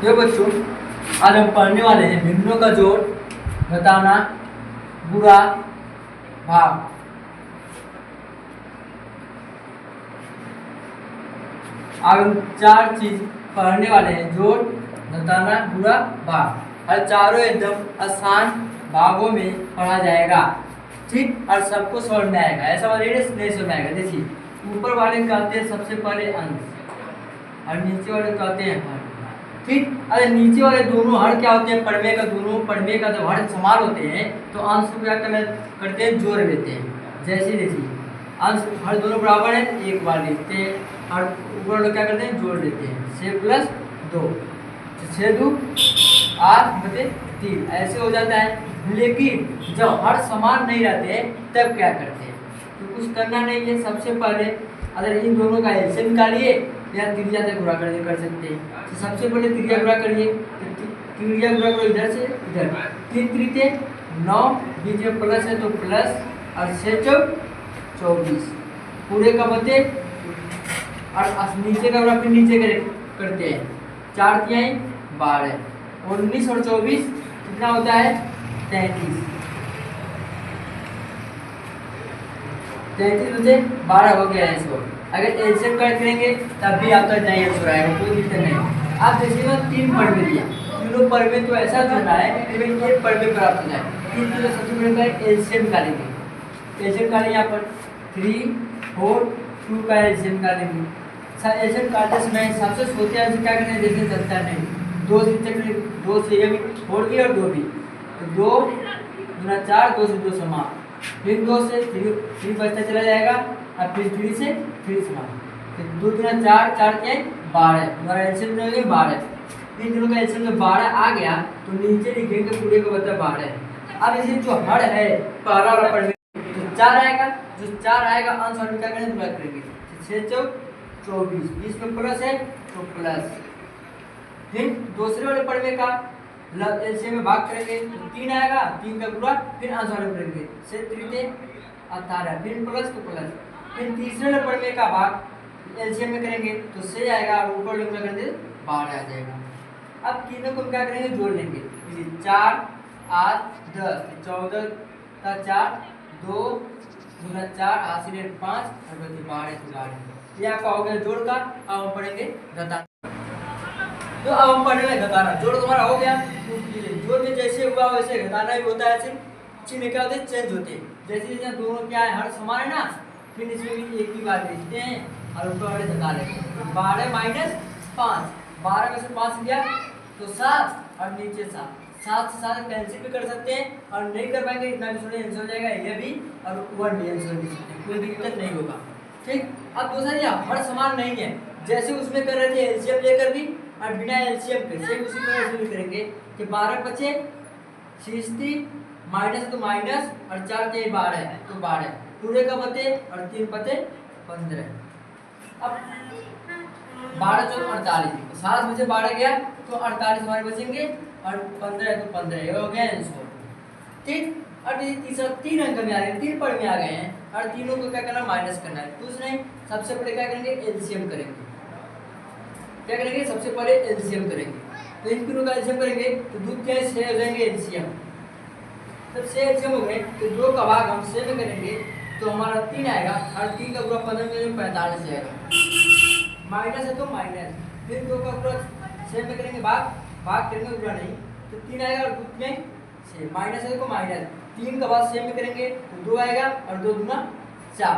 ये बच्चों, आज हम पढ़ने वाले हैं भिन्नों का जोड़, घटाना, गुणा, भाग। आज हम चार चीज पढ़ने वाले हैं, जोड़, घटाना, गुणा, भाग। और चारों एकदम आसान भागों में पढ़ा जाएगा, ठीक, और सबको समझ में आएगा। ऐसा वाले नहीं समझ में आएगा। देखिए, ऊपर वाले कहते हैं सबसे पहले अंश और नीचे वाले कहते हैं हर, ठीक। अरे नीचे वाले दोनों हर क्या होते हैं, पढ़वे का, दोनों पढ़वे का जब हर समान होते हैं तो अंश को क्या करते हैं, जोड़ लेते हैं। जैसे देखिए, अंश हर दोनों बराबर है, एक बार लिखते हैं, और ऊपर वाले क्या करते हैं, जोड़ लेते हैं। 6 + 2, 6 2 8 बटे 3, ऐसे हो जाता है। लेकिन जब हर समान नहीं रहते तब क्या करते हैं, तो कुछ करना नहीं है। सबसे पहले अगर इन दोनों का एलसीएम निकालिए या त्रिज्या से गुणा कर सकते हैं। तो सबसे पहले त्रिज्या गुणा करिए, तो त्रिज्या गुणा करो इधर से इधर, 3 त्रिके 9, बीच में प्लस है तो प्लस, और 6 चौक 24 पूरे का बचे, और नीचे का गुणा फिर नीचे करते हैं। 4 तिहाई 12, 19 और 24 कितना होता है, 33। 33 बचे 12 हो गया इसको। अगर एलसीएम करेंगे तब भी आपका नहीं आंसर आएगा, कोई दिक्कत नहीं। आप देखिएगा 3 पढ़वे दिया, तीनों पढ़वे तो ऐसा जोड़ना है कि एक पढ़वे प्राप्त हो जाए। 3 तो सबसे पहले एलसीएम निकालेंगे। एलसीएम निकालेंगे यहाँ पर 3 4 2 का एलसीएम निकालेंगे। एलसीएम निकालते समय सबसे छोटे अंश क्या करते हैं, जैसे चलता नहीं, 2 से चक्र, 2 से ये भी 4 भी और 2 भी, तो 2 गुना 4, 2 से 2 समान, फिर 2 से 3 बचता चला जाएगा, और फिर 3 से 3 समान, फिर 2 गुना 4, 4 के 12, हमारा एलसीएम जो है 12। इन दोनों का एलसीएम जब 12 आ गया तो नीचे लिखेंगे पूरे को, मतलब 12। अब इसे जो हर है पहला वाला पढ़ेंगे तो 4 आएगा, जो 4 आएगा अंश और क्या करेंगे, गुणा करेंगे। 6 चौक 24, बीच में प्लस है तो प्लस, फिर दूसरे वाले पढ़वे का एलसीएम में भाग करेंगे तो 3 आएगा, 3 का गुणा फिर अंश वाले करेंगे, 6 त्रिके 18, फिर प्लस तो प्लस, फिर तीसरे वाले पढ़वे का भाग एलसीएम में करेंगे तो 6 आएगा, और ऊपर गुणा करेंगे 12 आ जाएगा। अब तीनों को क्या करेंगे, जोड़ लेंगे। 4 8 10, 14 का 4, 2 गुना 4 8 5 और 12। ये आपका हो गया जोड़ का। अब हम पढ़ेंगे घटाना। तो अब हम पढ़ेंगे घटाना। जोड़ तुम्हारा हो गया, जोड़ में जैसे हुआ वैसे घटाना भी होता है। ऐसे चिन्ह क्या होते हैं, चेंज होते हैं। जैसे जैसे दोनों क्या है, हर समान है ना, फिर इसमें भी एक ही बार लिखते हैं और ऊपर वाले घटा लेते हैं। 12 - 5, 12 में से 5 गया तो 7, और नीचे 7, 7 से 7 कैंसिल भी कर सकते हैं, और नहीं कर पाएंगे इतना भी थोड़ा आंसर हो जाएगा, ये भी और 1 भी आंसर भी सकते हैं, कोई दिक्कत नहीं होगा, ठीक। अब दूसरा ये हर समान नहीं है, जैसे उसमें कर रहे थे एलसीएम लेकर भी और बिना एलसीएम के, सेम उसी तरह से भी करेंगे कि 12 बचे 60 माइनस तो माइनस, और 4 के 12 तो 12 पूरे का बचे, और 3 बचे 15। अब 12 चौक 48, 7 में से 12 गया तो 48 हमारे बचेंगे, और 15 तो 15, ये हो गया आंसर, ठीक। अब ये तीसरा 3 अंक में आ गए, 3 पढ़ में आ गए हैं, और तीनों को क्या करना, माइनस करना है। कुछ नहीं, सबसे पहले क्या करेंगे, एलसीएम करेंगे। क्या करेंगे, सबसे पहले एलसीएम करेंगे। तो इन तीनों का एलसीएम करेंगे तो दूध क्या 6 हो जाएंगे एलसीएम। जब 6 एलसीएम हो गए तो 2 का भाग हम 6 में करेंगे तो हमारा 3 आएगा, और 3 का पूरा 15 में 45 आएगा, माइनस है तो माइनस, फिर 2 का पूरा 6 में करेंगे भाग करेंगे पूरा नहीं तो 3 आएगा, और दूध में 6, माइनस है तो माइनस, 3 का बाद 6 में करेंगे तो 2 आएगा, और 2 दूना 4।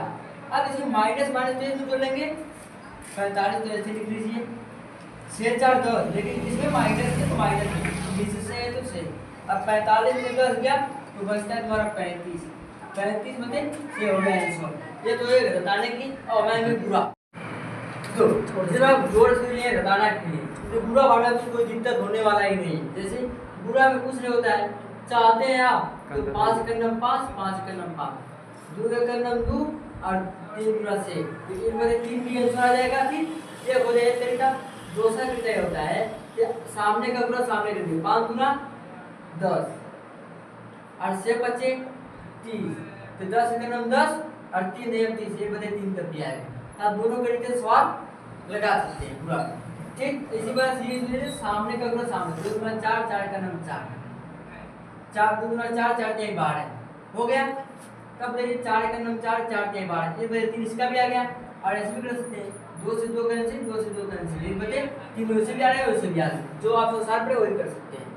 अब इसमें माइनस माइनस जोड़ लेंगे, 45 तो ऐसे लिख लीजिए, 6 4 10, लेकिन इसमें माइनस है तो माइनस, बीच से है तो 6। अब 45 में 10 गया तो बचता है तुम्हारा 35, 35 में 6 हो गया आंसर। ये तो है घटाने की, और मैं भी पूरा तो सिर्फ जोड़ से लिए घटाना के लिए, तो पूरा वाला तो कोई दिक्कत होने वाला ही नहीं। जैसे पूरा में कुछ नहीं होता है, चाहते हैं आप तो 5 का नम 5, 5 का नम 5, 2 का नम 2, और 3 गुना से, तो इनमें 3 भी आंसर आ जाएगा, ठीक। ये हो जाएगा तरीका। दूसरा तरीका होता है कि सामने का पूरा सामने कर दिए, 5 गुना 10, और 6 बचे 30, तो 10 का नम 10, और 3 नहीं 30, ये बचे 3 तब भी आएगा। आप दोनों गणित के स्वाद लगा सकते हैं पूरा। ठीक, इसी बार सीरीज में सामने का गुना सामने, 2 गुना 4, 4 का नाम 4, 4 2 गुना 4, 4 3 12 है, हो गया। तब देखिए 4 का नाम 4, 4 3 12, ये बचे 3, इसका भी आ गया। और ऐसे भी कर सकते हैं, 2 से 2 कैंसिल, 2 से 2 कैंसिल, ये बचे 3, वैसे भी आ रहा है वैसे भी आ रहा है, जो आप अनुसार पड़े वही कर सकते हैं।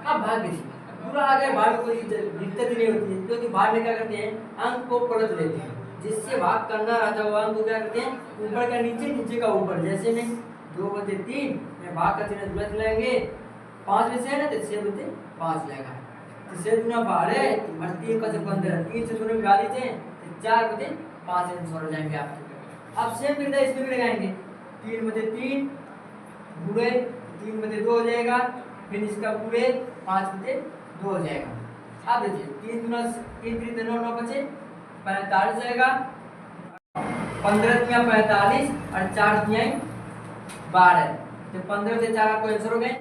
अब भाग देखिए, पूरा आ गया, भाग में कोई दिक्कत ही नहीं होती है, क्योंकि भाग में क्या करते हैं, अंक को पलट लेते हैं, जिससे भाग करना रहता है वो अंक को क्या करते हैं, ऊपर का नीचे, नीचे का ऊपर। जैसे में 2/3 में भाग का चिन्ह तुरंत लेंगे, 5 में से है ना तो 6/5 लेगा, तो 6 गुना 12 और 3 का 15, 3 से 2 निकाल लीजिए, 4/5 आंसर हो जाएंगे आपके। अब सेम विधा इसमें भी लगाएंगे, 3/3 गुणे 3/2 हो जाएगा, फिर इसका गुणे 5/2 हो जाएगा। अब देखिए 3 गुना 3 3 9 9 बचे 45 जाएगा, 15 तिया 45 और 4 तिया 12, तो 15 से 4 आपको आंसर हो गए।